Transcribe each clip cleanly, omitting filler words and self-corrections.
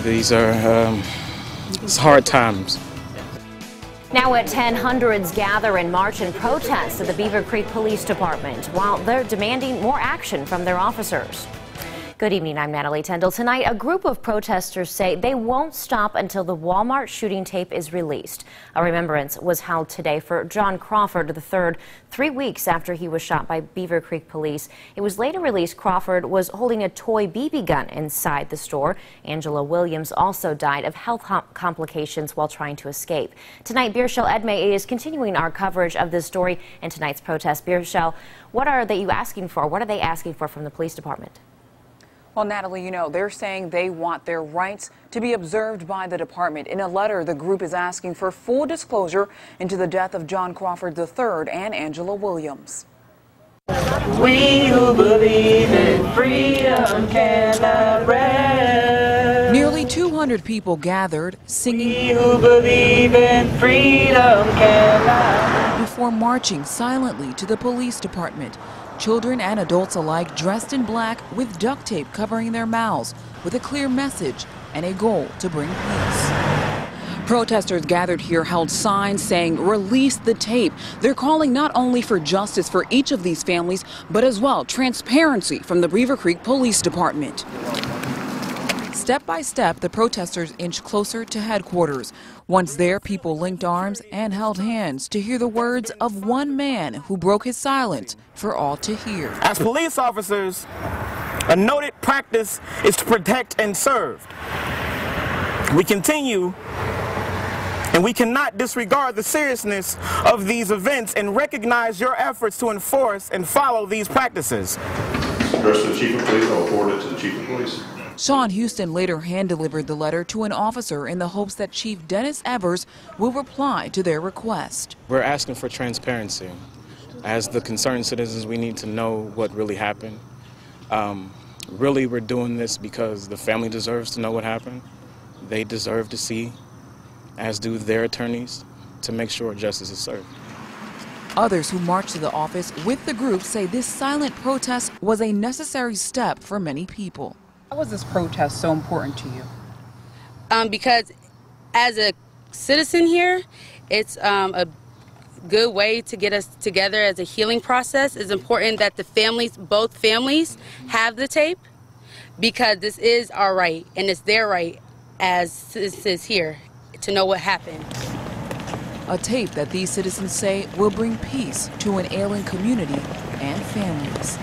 These are it's hard times. Now at 10, hundreds gather and march in protest at the Beaver Creek Police Department while they're demanding more action from their officers. Good evening, I'm Natalie Tendall. Tonight, a group of protesters say they won't stop until the Walmart shooting tape is released. A remembrance was held today for John Crawford III, 3 weeks after he was shot by Beaver Creek police. It was later released Crawford was holding a toy BB gun inside the store. Angela Williams also died of health complications while trying to escape. Tonight, Birchel Edmay is continuing our coverage of this story and tonight's protest. Birchel, what are they asking for? What are they asking for from the police department? Well, Natalie, you know, they're saying they want their rights to be observed by the department. In a letter, the group is asking for full disclosure into the death of John Crawford III and Angela Williams. We who believe in freedom cannot rest. Nearly 200 people gathered, singing We who believe in freedom cannot rest. Before marching silently to the police department. Children and adults alike dressed in black with duct tape covering their mouths with a clear message and a goal to bring peace. Protesters gathered here held signs saying, "Release the tape." They're calling not only for justice for each of these families, but as well transparency from the Beaver Creek Police Department. Step by step, the protesters inched closer to headquarters. Once there, people linked arms and held hands to hear the words of one man who broke his silence for all to hear. As police officers, a noted practice is to protect and serve. We continue and we cannot disregard the seriousness of these events and recognize your efforts to enforce and follow these practices. Address to the Chief of Police, I'll forward it to the Chief of Police. Sean Houston later hand-delivered the letter to an officer in the hopes that Chief Dennis Evers will reply to their request. We're asking for transparency. As the concerned citizens, we need to know what really happened. Really, we're doing this because the family deserves to know what happened. They deserve to see, as do their attorneys, to make sure justice is served. Others who marched to the office with the group say this silent protest was a necessary step for many people. Why was this protest so important to you? Because as a citizen here, it's a good way to get us together as a healing process. It's important that the families, both families, have the tape because this is our right and it's their right as citizens here to know what happened. A tape that these citizens say will bring peace to an ailing community and families.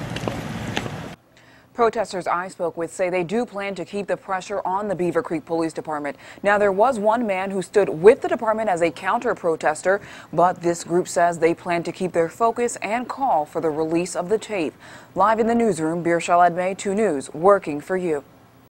Protesters I spoke with say they do plan to keep the pressure on the Beaver Creek Police Department. Now, there was one man who stood with the department as a counter-protester, but this group says they plan to keep their focus and call for the release of the tape. Live in the newsroom, Birchel Edmay, 2 News, working for you.